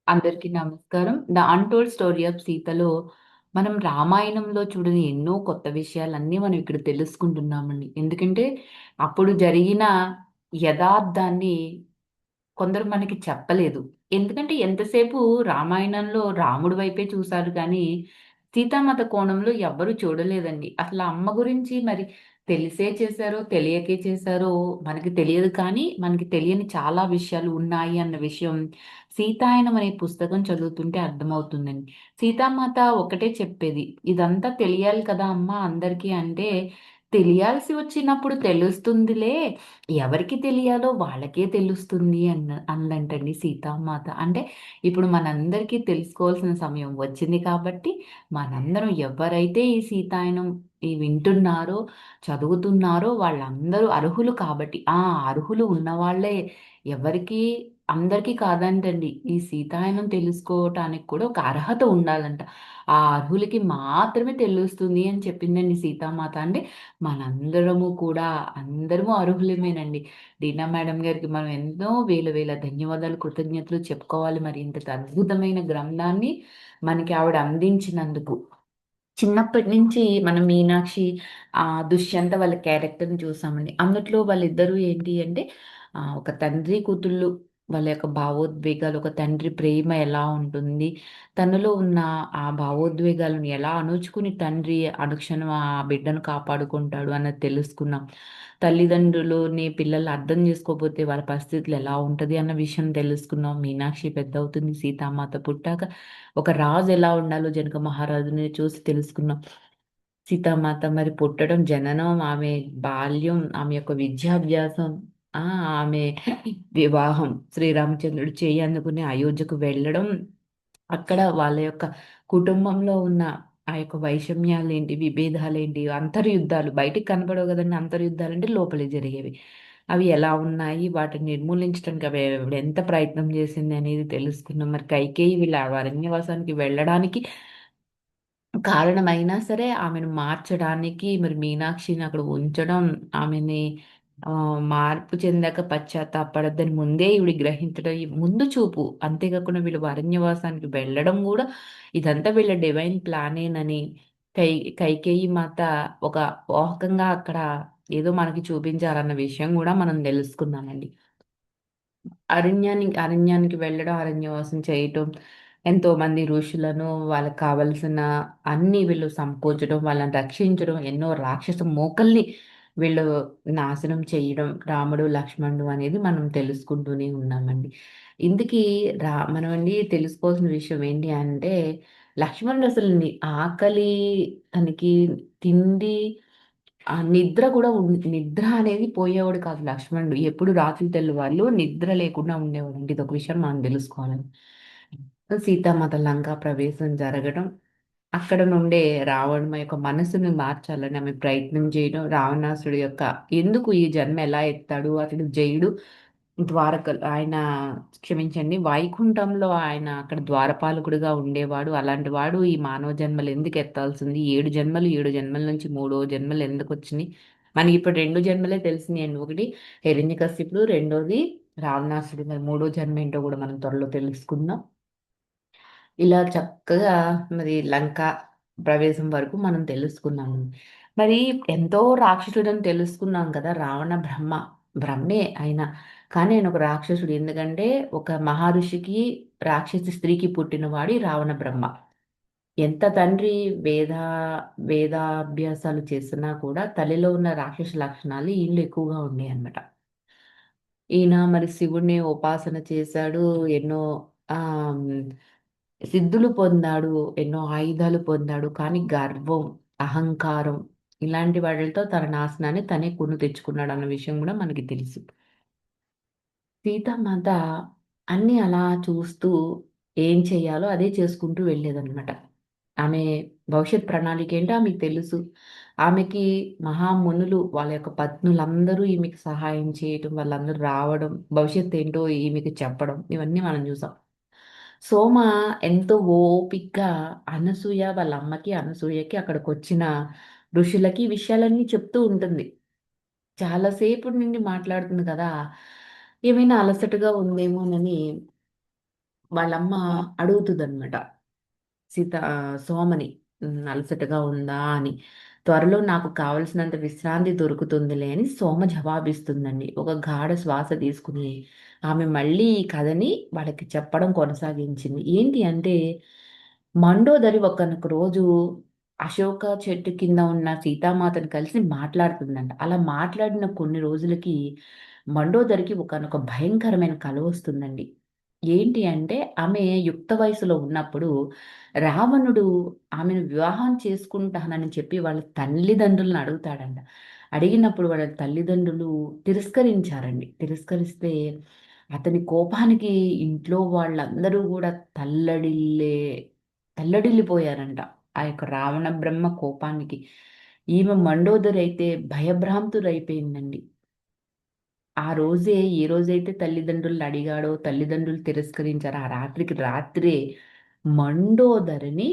అందరికీ నమస్కారం. 'The untold story of సీతలో' మనం రామాయణంలో చూడని ఎన్నో కొత్త విషయాలన్నీ మనం ఇక్కడ తెలుసుకుంటున్నామండి. ఎందుకంటే, అప్పుడు జరిగిన యథార్థాన్ని కొందరు మనకి చెప్పలేదు. ఎందుకంటే ఎంతసేపు రామాయణంలో రాముడి వైపే చూసారు కానీ, సీతామాత కోణంలో ఎవ్వరు చూడలేదండి. అసల అమ్మ గురించి మరి తెలిసే చేశారో, తెలియకే చేశారో మనకి తెలియదు కానీ, మనకి తెలియని చాలా విషయాలు ఉన్నాయి అన్న విషయం సీతాయనం అనే పుస్తకం చదువుతుంటే అర్థమవుతుందండి. సీతామాత ఒకటే చెప్పేది, "ఇదంతా తెలియాలి కదా అమ్మ అందరికీ" అంటే, "తెలియాల్సి వచ్చినప్పుడు తెలుస్తుందిలే. ఎవరికి తెలియాలో వాళ్ళకే తెలుస్తుంది" అందంటండి సీతామాత. అంటే ఇప్పుడు మనందరికీ తెలుసుకోవాల్సిన సమయం వచ్చింది కాబట్టి, మనందరం ఎవరైతే ఈ సీతాయనం వింటున్నారో, చదువుతున్నారో వాళ్ళందరూ అర్హులు కాబట్టి ఆ! అర్హులు ఉన్నవాళ్ళే ఎవరికీ అందరికీ కాదంటండి. ఈ సీతాయనం తెలుసుకోవటానికి కూడా ఒక అర్హత ఉండాలంట. ఆ అర్హులకి మాత్రమే తెలుస్తుంది అని చెప్పిందండి సీతామాత. అంటే మనందరము కూడా అందరము అర్హులమేనండి. డీనా మేడం గారికి మనం ఎన్నో వేల వేల ధన్యవాదాలు, కృతజ్ఞతలు చెప్పుకోవాలి. మరి ఇంత అద్భుతమైన గ్రంథాన్ని మనకి ఆవిడ అందించినందుకు. చిన్నప్పటి నుంచి మనం మీనాక్షి, దుష్యంత వాళ్ళ క్యారెక్టర్‌ని చూసామండి. అందుట్లో వాళ్ళిద్దరూ ఏంటి అంటే ఒక తండ్రి కూతుళ్ళు వాళ్ళ యొక్క భావోద్వేగాలు, ఒక తండ్రి ప్రేమ ఎలా ఉంటుంది, తనలో ఉన్న ఆ భావోద్వేగాలను ఎలా అణుచుకుని తండ్రి అనుక్షణం ఆ బిడ్డను కాపాడుకుంటాడు అన్నది తెలుసుకున్నాం. తల్లిదండ్రులుని పిల్లలు అర్థం చేసుకోకపోతే వాళ్ళ పరిస్థితులు ఎలా ఉంటది అన్న విషయం తెలుసుకున్నాం. మీనాక్షి పెద్దవుతుంది. సీతామాత పుట్టాక ఒక రాజు ఎలా ఉండాలో జనక మహారాజుని చూసి తెలుసుకున్నాం. సీతామాత మరి పుట్టడం, జననం, ఆమె బాల్యం, ఆమె యొక్క విద్యాభ్యాసం, ఆ! ఆమె వివాహం, శ్రీరామచంద్రుడు చేయి అందుకుని అయోధ్యకు వెళ్ళడం, అక్కడ వాళ్ళ యొక్క కుటుంబంలో ఉన్న ఆ యొక్క వైషమ్యాలేంటి, విభేదాలేంటి, అంతర్యుద్ధాలు బయటికి కనపడవు గదండీ! అంతర్యుద్ధాలంటే లోపలే జరిగేవి. అవి ఎలా ఉన్నాయి? వాటిని నిర్మూలించడానికి ఆవిడ ఎంత ప్రయత్నం చేసింది అనేది తెలుసుకున్నాం. మరి కైకేయి వీళ్ళ అరణ్యవాసానికి వెళ్ళడానికి కారణమైనా సరే ఆమెను మార్చడానికి మరి మీనాక్షిని అక్కడ ఉంచడం, ఆమెని మార్పు చెందాక పశ్చాత్తాపపడొద్దని ముందే ఈవిడ గ్రహించడం, ఈ ముందు చూపు. అంతేకాకుండా వీళ్ళు అరణ్యవాసానికి వెళ్ళడం గూడా ఇదంతా వీళ్ళ డివైన్ ప్లానేనని కై కైకేయి మాత ఒక మోహకంగా అక్కడ ఏదో మనకి చూపించారన్న విషయం గూడా మనం తెలుసుకున్నామండి. అరణ్యానికి వెళ్ళడం, అరణ్యవాసం చేయటం, ఎంతోమంది ఋషులను, వాళ్ళకి కావాల్సిన అన్నీ వీళ్ళు సమకూర్చడం, వాళ్ళని రక్షించడం, ఎన్నో రాక్షస మూకల్ని వీళ్ళు నాశనం చేయడం, రాముడు, లక్ష్మణుడు అనేది మనం తెలుసుకుంటూనే ఉన్నామండి. ఇందుకీ మనమండి తెలుసుకోవాల్సిన విషయం ఏంటి అంటే, లక్ష్మణుడు అసలు ఆకలి, తనకి తిండి, నిద్ర కూడా నిద్ర అనేది పోయేవాడు కాదు లక్ష్మణుడు. ఎప్పుడు రాత్రి తెల్లవార్లు నిద్ర లేకుండా ఉండేవాడండి. ఇదొక విషయం మనం తెలుసుకోవాలి. సీతామాత లంకా ప్రవేశం జరగడం, అక్కడ నుండే రావణుని యొక్క మనసుని మార్చాలని ఆమె ప్రయత్నం చేయడం, రావణాసుడి యొక్క ఎందుకు ఈ జన్మ ఎలా ఎత్తాడు, అతడు జయుడు ఆయన క్షమించండి వైకుంఠంలో ఆయన అక్కడ ద్వారపాలకుడిగా ఉండేవాడు. అలాంటి వాడు ఈ మానవ జన్మలు ఎందుకు ఎత్తాల్సింది? 7 జన్మలు, 7 జన్మల నుంచి మూడో జన్మలు ఎందుకొచ్చినియి? మనకిప్పుడు 2 జన్మలే తెలిసినియండి. ఒకటి హిరణ్యకశిపుడు, రెండోది రావణాసుడు. మరి మూడో జన్మ ఏంటో గూడా మనం త్వరలో తెలుసుకుందాం. ఇలా చక్కగా మరి లంక ప్రవేశం వరకు మనం తెలుసుకున్నాము. మరి ఎంతో రాక్షసుడని తెలుసుకున్నాం కదా! రావణ బ్రహ్మ. బ్రహ్మే ఆయన. కానీ ఆయన ఒక రాక్షసుడు. ఎందుకంటే ఒక మహర్షికి, రాక్షసి స్త్రీకి పుట్టినవాడు ఈ రావణ బ్రహ్మ. ఎంత తండ్రి వేద వేదాభ్యాసాలు చేసినా కూడా తల్లిలో ఉన్న రాక్షస లక్షణాలు ఈయనలో ఎక్కువగా ఉండేయన్నమాట. ఈయన మరి శివుడిని ఉపాసన చేశాడు. ఎన్నో ఆహ్, సిద్ధులు పొందాడు. ఎన్నో ఆయుధాలు పొందాడు. కానీ గర్వం, అహంకారం ఇలాంటి వాటిలతో తన నాశనాన్ని తనే కొని తెచ్చుకున్నాడన్న విషయం గూడా మనకి తెలుసు. సీతామాత అన్నీ అలా చూస్తూ ఏం చేయాలో అదే చేసుకుంటూ వెళ్ళేదనమాట. ఆమె భవిష్యత్ ప్రణాళిక ఏంటో ఆమెకు తెలుసు. ఆమెకి మహామునులు వాళ్ళ యొక్క పత్నులందరూ ఈమెకి సహాయం చేయటం, వాళ్ళందరూ రావడం, భవిష్యత్తు ఏంటో ఈమెకి చెప్పడం ఇవన్నీ మనం చూసాం. సోమ ఎంతో ఓపికగా అనసూయ వాళ్ళ అమ్మకి, అనసూయకి అక్కడికొచ్చిన ఋషులకి ఈ విషయాలన్నీ చెప్తూ ఉంటుంది. చాలా సేపటి నుండి మాట్లాడుతుంది కదా! ఏమైనా అలసటగా ఉందేమోనని వాళ్ళమ్మ అడుగుతుందనమాట. సోమని అలసటగా ఉందా అని. త్వరలో నాకు కావలసినంత విశ్రాంతి దొరుకుతుందిలే అని సోమ జవాబిస్తుందండి. ఒక గాఢ శ్వాస తీసుకుని ఆమె మళ్ళీ ఈ కథని వాళ్ళకి చెప్పడం కొనసాగించింది. ఏంటి అంటే మండోదరి ఒకనొక రోజు అశోక చెట్టు కింద ఉన్న సీతామాతను కలిసి మాట్లాడుతుందంట. అలా మాట్లాడిన కొన్ని రోజులకి మండోదరికి ఒకానొక భయంకరమైన కల వస్తుందండి. ఏంటి అంటే ఆమె యుక్త వయసులో ఉన్నప్పుడు రావణుడు ఆమెను వివాహం చేసుకుంటానని చెప్పి వాళ్ళ తల్లిదండ్రులను అడుగుతాడంట. అడిగినప్పుడు వాళ్ళ తల్లిదండ్రులు తిరస్కరించారండి. తిరస్కరిస్తే అతని కోపానికి ఇంట్లో వాళ్ళందరూ కూడా తల్లడిల్లే తల్లడిల్లిపోయారంట. ఆ యొక్క రావణ బ్రహ్మ కోపానికి. ఈమె మండోదరి అయితే భయభ్రాంతులైపోయిందండి. ఆ రోజే ఏ రోజైతే తల్లిదండ్రులను అడిగాడో, తల్లిదండ్రులు తిరస్కరించారో, ఆ రాత్రికి రాత్రే మండోదరిని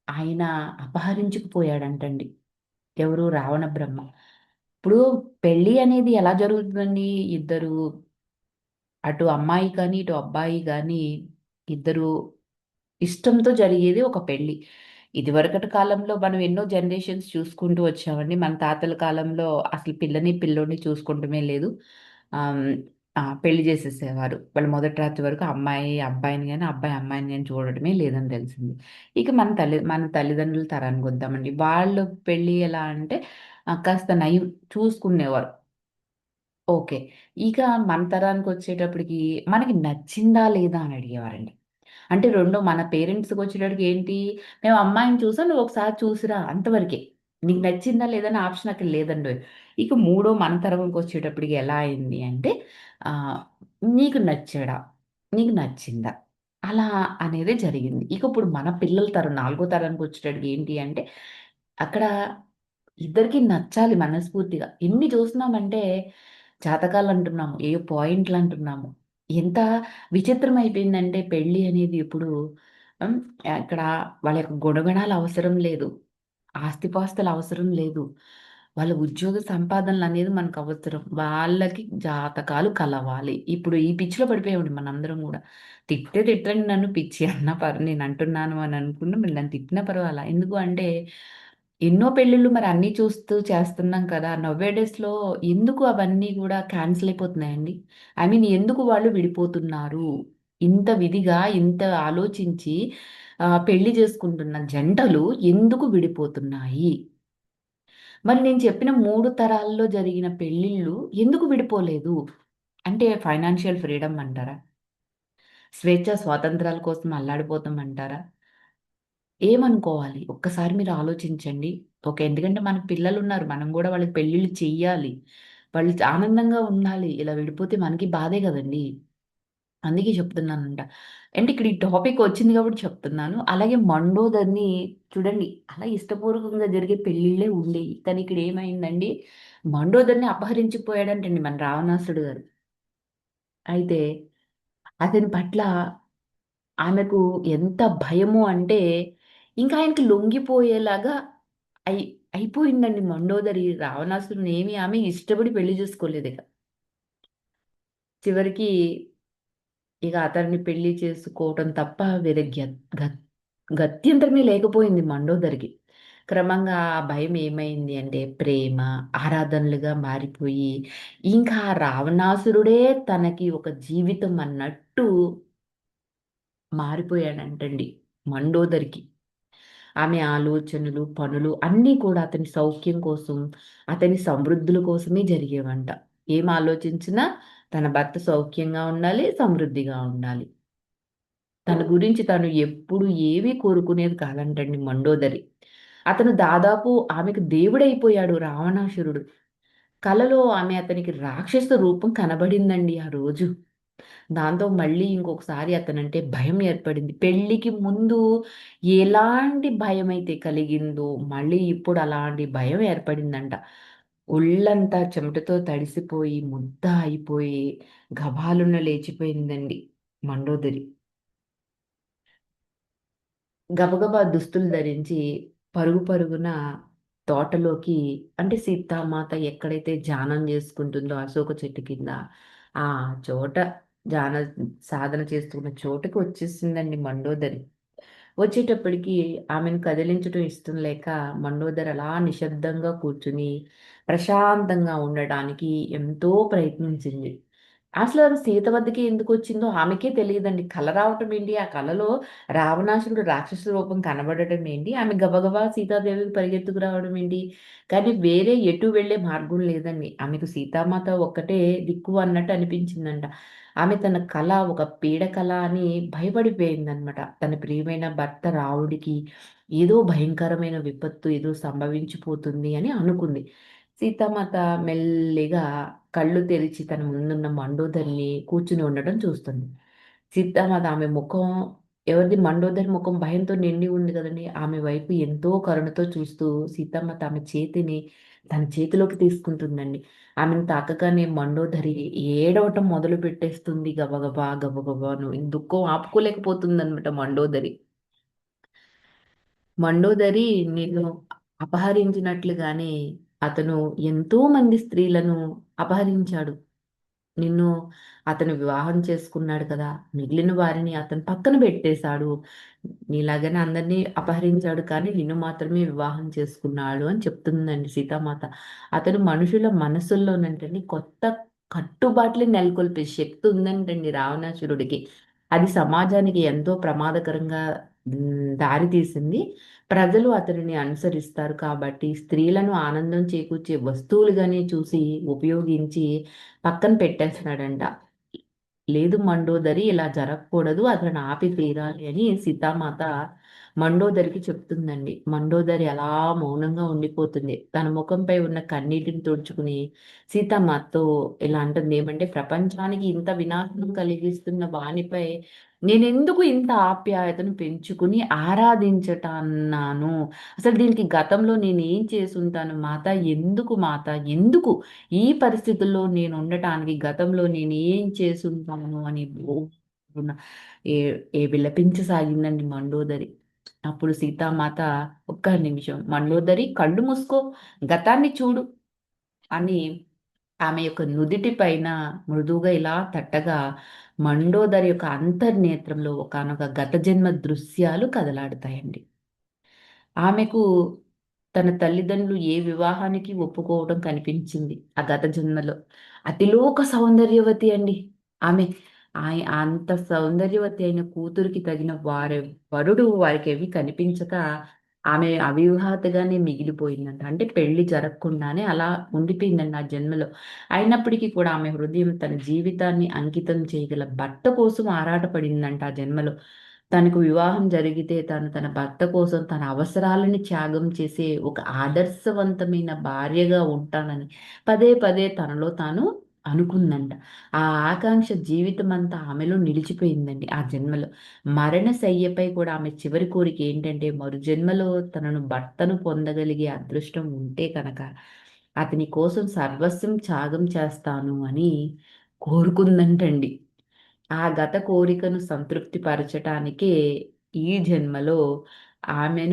ఆయన అపహరించుకుపోయాడంటండి. ఎవరు? రావణ బ్రహ్మ. ఇప్పుడు పెళ్లి అనేది ఎలా జరుగుతుందండి? ఇద్దరు, అటు అమ్మాయి కానీ, ఇటు అబ్బాయి కానీ ఇద్దరు ఇష్టంతో జరిగేది ఒక పెళ్లి. ఇదివరకటి కాలంలో మనం ఎన్నో జనరేషన్స్ చూసుకుంటూ వచ్చామండి. మన తాతల కాలంలో అసలు పిల్లని, పిల్లోడిని చూసుకుంటమే లేదు. ఆహ్, పెళ్లి చేసేసేవారు. వాళ్ళు మొదటి రాత్రి వరకు అమ్మాయి అబ్బాయిని గాని, అబ్బాయి అమ్మాయిని గాని చూడడమే లేదని తెలిసింది. ఇక మన తల్లిదండ్రుల తరానికి వద్దామండి. వాళ్ళు పెళ్లి ఎలా అంటే కాస్త నయం చూసుకునేవారు. ఓకే. ఇక మన తరానికొచ్చేటప్పటికి మనకి నచ్చిందా లేదా అని అడిగేవారండి. అంటే రెండో మన పేరెంట్స్‌కొచ్చేటప్పటికి ఏంటి, మేము అమ్మాయిని చూసాం. నువ్వొకసారి చూసిరా అంతవరకే. నీకు నచ్చిందా లేదా అనే ఆప్షన్ అక్కడ లేదండోయ్. ఇక మూడో మన తరంకొచ్చేటప్పటికి ఎలా అయింది అంటే ఆహ్, నీకు నచ్చాడా? నీకు నచ్చిందా? అలా అనేది జరిగింది. ఇక ఇప్పుడు మన పిల్లల తరం నాలుగో తరానికొచ్చేటప్పటికి ఏంటి అంటే, అక్కడ ఇద్దరికీ నచ్చాలి మనస్ఫూర్తిగా. ఎన్ని చూస్తున్నామంటే జాతకాలంటున్నాము. ఏయో పాయింట్లంటున్నాము. ఎంత విచిత్రమైపోయిందంటే పెళ్లి అనేది ఇప్పుడు హ్మ్. అక్కడ వాళ్ళ యొక్క గుణగణాలు అవసరం లేదు. ఆస్తిపాస్తులు అవసరం లేదు. వాళ్ళ ఉద్యోగ సంపాదనలనేది మనకవసరం. వాళ్ళకి జాతకాలు కలవాలి. ఇప్పుడు ఈ పిచ్చిలో పడిపోయామండి మనందరం గూడా. తిడితే తిట్టండి నన్ను పిచ్చి అన్నా నేనంటున్నాను అని అనుకున్న మీరు నన్ను తిట్టినా పర్వాలా. ఎందుకు అంటే ఎన్నో పెళ్ళిళ్ళు మరి అన్నీ చూస్తూ చేస్తున్నాం కదా! నౌ ఏ డేస్‌లో ఎందుకు అవన్నీ గూడా క్యాన్సిల్ అయిపోతున్నాయండి? ఐ మీన్ ఎందుకు వాళ్ళు విడిపోతున్నారు? ఇంత విధిగా, ఇంత ఆలోచించి పెళ్లి చేసుకుంటున్న జంటలు ఎందుకు విడిపోతున్నాయి? మరి నేను చెప్పిన 3 తరాల్లో జరిగిన పెళ్ళిళ్ళు ఎందుకు విడిపోలేదు? అంటే ఫైనాన్షియల్ ఫ్రీడమ్ అంటారా? స్వేచ్ఛ స్వాతంత్రాల కోసం అల్లాడిపోతామంటారా? ఏమనుకోవాలి? ఒక్కసారి మీరు ఆలోచించండి. ఓకే. ఎందుకంటే మనకు పిల్లలున్నారు. మనం గూడా వాళ్ళకి పెళ్ళిళ్ళు చెయ్యాలి. వాళ్ళు ఆనందంగా ఉండాలి. ఇలా విడిపోతే మనకి బాధే గదండీ! అందుకే చెప్తున్నానంట. అంటే ఇక్కడ ఈ టాపిక్ వచ్చింది కాబట్టి చెప్తున్నాను. అలాగే మండోదరిని చూడండి అలా ఇష్టపూర్వకంగా జరిగే పెళ్ళిళ్ళే ఉండేయి. కానీ ఇక్కడ ఏమైందండి, మండోదరిని అపహరించుకుపోయాడంటండి మన రావణాసురుడు గారు. అయితే అతని పట్ల ఆమెకు ఎంత భయము అంటే, ఇంకా ఆయనకి లొంగిపోయేలాగా అయి అయిపోయిందండి మండోదరి. రావణాసురుడిని ఏమి ఆమె ఇష్టపడి పెళ్లి చేసుకోలేదిక. చివరికి ఇక అతన్ని పెళ్లి చేసుకోవటం తప్ప వేరే గత్యంతరమే లేకపోయింది మండోదరికి. క్రమంగా ఆ భయం ఏమైంది అంటే ప్రేమ, ఆరాధనలుగా మారిపోయి, ఇంకా ఆ రావణాసురుడే తనకి ఒక జీవితం అన్నట్టు మారిపోయాడంటండి మండోదరికి. ఆమె ఆలోచనలు, పనులు అన్నీ కూడా అతని సౌఖ్యం కోసం, అతని సమృద్ధుల కోసమే జరిగేవంట. ఏం ఆలోచించినా తన భర్త సౌఖ్యంగా ఉండాలి, సమృద్ధిగా ఉండాలి. తన గురించి తను ఎప్పుడు ఏవి కోరుకునేది కాదంటండి మండోదరి. అతను దాదాపు ఆమెకు దేవుడైపోయాడు రావణాసురుడు. కలలో ఆమె అతనికి రాక్షస రూపం కనబడిందండి ఆ రోజు. దాంతో మళ్ళీ ఇంకొకసారి అతనంటే భయం ఏర్పడింది. పెళ్ళికి ముందు ఎలాంటి భయమైతే కలిగిందో, మళ్ళీ ఇప్పుడు అలాంటి భయం ఏర్పడిందంట. ఒళ్ళంతా చెమటతో తడిసిపోయి, ముద్ద అయిపోయి, గభాలున లేచిపోయిందండి మండోదరి. గబగబా దుస్తులు ధరించి పరుగు పరుగున తోటలోకి అంటే సీతామాత ఎక్కడైతే ధ్యానం చేసుకుంటుందో అశోక చెట్టు కింద ఆ చోట జాన సాధన చేస్తున్న చోటుకి వచ్చేసిందండి మండోదరి. వచ్చేటప్పటికి ఆమెను కదిలించడం ఇష్టం లేక మండోదరి అలా నిశ్శబ్దంగా కూర్చుని ప్రశాంతంగా ఉండడానికి ఎంతో ప్రయత్నించింది. అసలు అది సీత వద్దకి ఎందుకొచ్చిందో ఆమెకే తెలియదండి. కల రావటం ఏంటి? ఆ కలలో రావణాసురుడు రాక్షస రూపం కనబడటం ఏంటి? ఆమె గబగబా సీతాదేవికి పరిగెత్తుకు రావడం ఏంటి? కానీ వేరే ఎటు వెళ్ళే మార్గం లేదండి. ఆమెకు సీతామాత ఒక్కటే దిక్కు అన్నట్టు అనిపించిందంట. ఆమె తన కల ఒక పీడ కల అని భయపడిపోయిందనమాట. తన ప్రియమైన భర్త రావణుడికి ఏదో భయంకరమైన విపత్తు ఏదో సంభవించిపోతుంది అని అనుకుంది. సీతామాత మెల్లిగా కళ్ళు తెరిచి తన ముందున్న మండోదరిని కూర్చుని ఉండడం చూస్తుంది. సీతామాత ఆమె ముఖం ఎవరిది మండోదరి ముఖం భయంతో నిండి ఉంది కదండి. ఆమె వైపు ఎంతో కరుణతో చూస్తూ సీతామాత ఆమె చేతిని తన చేతిలోకి తీసుకుంటుందండి. ఆమెను తాకగానే మండోదరి ఏడవటం మొదలు పెట్టేస్తుంది గబగబా గబగబాను. దుఃఖం ఆపుకోలేకపోతుందన్నమాట మండోదరి. మండోదరి నిన్ను అపహరించినట్లుగానే అతను ఎంతో మంది స్త్రీలను అపహరించాడు. నిన్ను అతను వివాహం చేసుకున్నాడు కదా! మిగిలిన వారిని అతను పక్కన పెట్టేశాడు. నీలాగానే అందరిని అపహరించాడు కానీ నిన్ను మాత్రమే వివాహం చేసుకున్నాడు అని చెప్తుందండి సీతామాత. అతను మనుషుల మనసుల్లోనంటండి కొత్త కట్టుబాట్లని నెలకొల్పే శక్తి ఉందంటండి రావణాసురుడికి. అది సమాజానికి ఎంతో ప్రమాదకరంగా దారి తీసింది. ప్రజలు అతనిని అనుసరిస్తారు కాబట్టి స్త్రీలను ఆనందం చేకూర్చే వస్తువులుగానే చూసి ఉపయోగించి పక్కన పెట్టేస్తున్నాడంట. లేదు మండోదరి ఇలా జరగకూడదు. అతను ఆపి తీరాలి అని సీతామాత మండోదరికి చెప్తుందండి. మండోదరి అలా మౌనంగా ఉండిపోతుంది. తన ముఖంపై ఉన్న కన్నీటిని తుడుచుకుని సీతామాతతో ఇలా అంటుంది ఏమంటే ప్రపంచానికి ఇంత వినాశనం కలిగిస్తున్న వానిపై నేనెందుకు ఇంత ఆప్యాయతను పెంచుకుని ఆరాధించటన్నాను. అసలు దీనికి గతంలో నేనేం చేసుంటాను మాత? ఎందుకు మాత? ఎందుకు ఈ పరిస్థితుల్లో నేను ఉండటానికి గతంలో నేను ఏం చేసుంటాను అని బోరున ఏ ఏ విలపించసాగిందండి మండోదరి. అప్పుడు సీతామాత ఒక్క నిమిషం మండోదరి కళ్ళు మూసుకో గతాన్ని చూడు అని ఆమె యొక్క నుదిటి పైన మృదువుగా ఇలా తట్టగా మండోదరి యొక్క అంతర్నేత్రంలో ఒకానొక గత జన్మ దృశ్యాలు కదలాడుతాయండి. ఆమెకు తన తల్లిదండ్రులు ఏ వివాహానికి ఒప్పుకోవడం కనిపించింది ఆ గత జన్మలో. అతిలోక సౌందర్యవతి అండి ఆమె. అంత సౌందర్యవతి అయిన కూతురికి తగిన వరుడు వారికేవి కనిపించక ఆమె అవివాహితగానే మిగిలిపోయిందంట. అంటే పెళ్లి జరగకుండానే అలా ఉండిపోయిందండి ఆ జన్మలో. అయినప్పటికీ కూడా ఆమె హృదయం తన జీవితాన్ని అంకితం చేయగల భర్త కోసం ఆరాటపడిందంట ఆ జన్మలో. తనకు వివాహం జరిగితే తను తన భర్త కోసం తన అవసరాలని త్యాగం చేసే ఒక ఆదర్శవంతమైన భార్యగా ఉంటానని పదే పదే తనలో తాను అనుకుందంట. ఆ ఆకాంక్ష జీవితం అంతా ఆమెలో నిలిచిపోయిందండి ఆ జన్మలో. మరణశయ్యపై కూడా ఆమె చివరి కోరిక ఏంటంటే మరు జన్మలో తనను భర్తను పొందగలిగే అదృష్టం ఉంటే కనుక అతని కోసం సర్వస్వం త్యాగం చేస్తాను అని కోరుకుందంటండి. ఆ గత కోరికను సంతృప్తి పరచటానికే ఈ జన్మలో ఆమె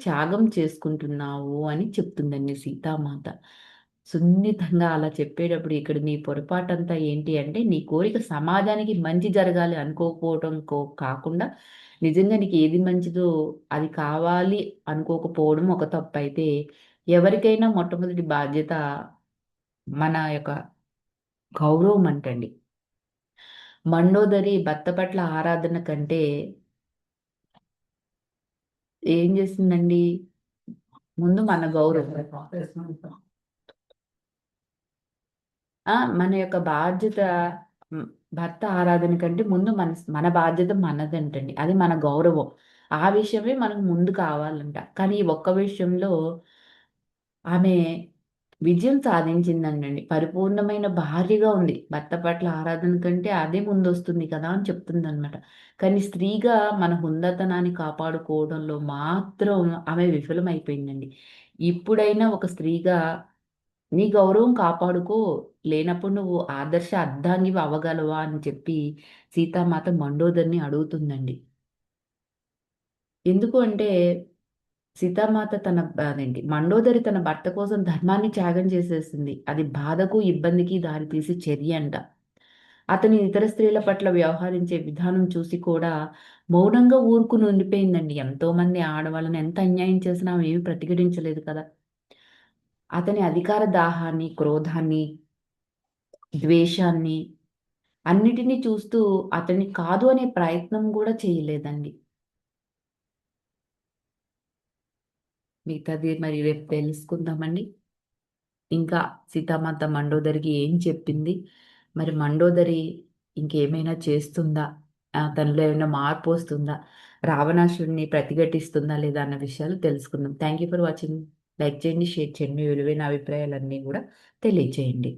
త్యాగం చేసుకుంటున్నావు అని చెప్తుందండి సీతామాత. సున్నితంగా అలా చెప్పేటప్పుడు ఇక్కడ నీ పొరపాటంతా ఏంటి అంటే నీ కోరిక సమాజానికి మంచి జరగాలి అనుకోకపోవటం కాకుండా నిజంగా నీకు ఏది మంచిదో అది కావాలి అనుకోకపోవడం ఒక తప్పైతే ఎవరికైనా మొట్టమొదటి బాధ్యత మన యొక్క గౌరవం అంటండి. మండోదరి భర్త పట్ల ఆరాధన కంటే ఏం చేసిందండి? ముందు మన గౌరవం. మన యొక్క బాధ్యత హ్మ్, భర్త ఆరాధన కంటే ముందు మన బాధ్యత మనదంటండి. అది మన గౌరవం. ఆ విషయమే మనకు ముందు కావాలంట. కానీ ఈ ఒక్క విషయంలో ఆమె విజయం సాధించిందండండి. పరిపూర్ణమైన భార్యగా ఉంది. భర్త పట్ల ఆరాధన కంటే అదే ముందొస్తుంది కదా అని చెప్తుందనమాట. కానీ స్త్రీగా మన హుందాతనాన్ని కాపాడుకోవడంలో మాత్రం ఆమె విఫలమైపోయిందండి. ఇప్పుడైనా ఒక స్త్రీగా నీ గౌరవం కాపాడుకో. లేనప్పుడు నువ్వు ఆదర్శ అర్ధాంగివి అవ్వగలవా అని చెప్పి సీతామాత మండోదరిని అడుగుతుందండి. ఎందుకు అంటే సీతామాత అదేంటి మండోదరి తన భర్త కోసం ధర్మాన్ని త్యాగం చేసేసింది. అది బాధకు, ఇబ్బందికి దారితీసే చర్య అంట. అతని ఇతర స్త్రీల పట్ల వ్యవహరించే విధానం చూసి కూడా మౌనంగా ఊరుకుని ఉండిపోయిందండి. ఎంతోమంది ఆడవాళ్ళని ఎంత అన్యాయం చేసినా ఆమె ఏమి ప్రతిఘటించలేదు కదా! అతని అధికార దాహాన్ని, క్రోధాన్ని, ద్వేషాన్ని అన్నిటిని చూస్తూ అతన్ని కాదు అనే ప్రయత్నం గూడా చేయలేదండి. మిగతాది మరి రేపు తెలుసుకుందామండి. ఇంకా సీతామాత మండోదరికి ఏం చెప్పింది? మరి మండోదరి ఇంకేమైనా చేస్తుందా? తనలో ఏమైనా మార్పొస్తుందా? రావణాసురుడిని ప్రతిఘటిస్తుందా లేదా అన్న విషయాలు తెలుసుకుందాం. Thank you for watching. Like చేయండి, షేర్ చేయండి. మీ విలువైన అభిప్రాయాలన్నీ గూడా తెలియచేయండి.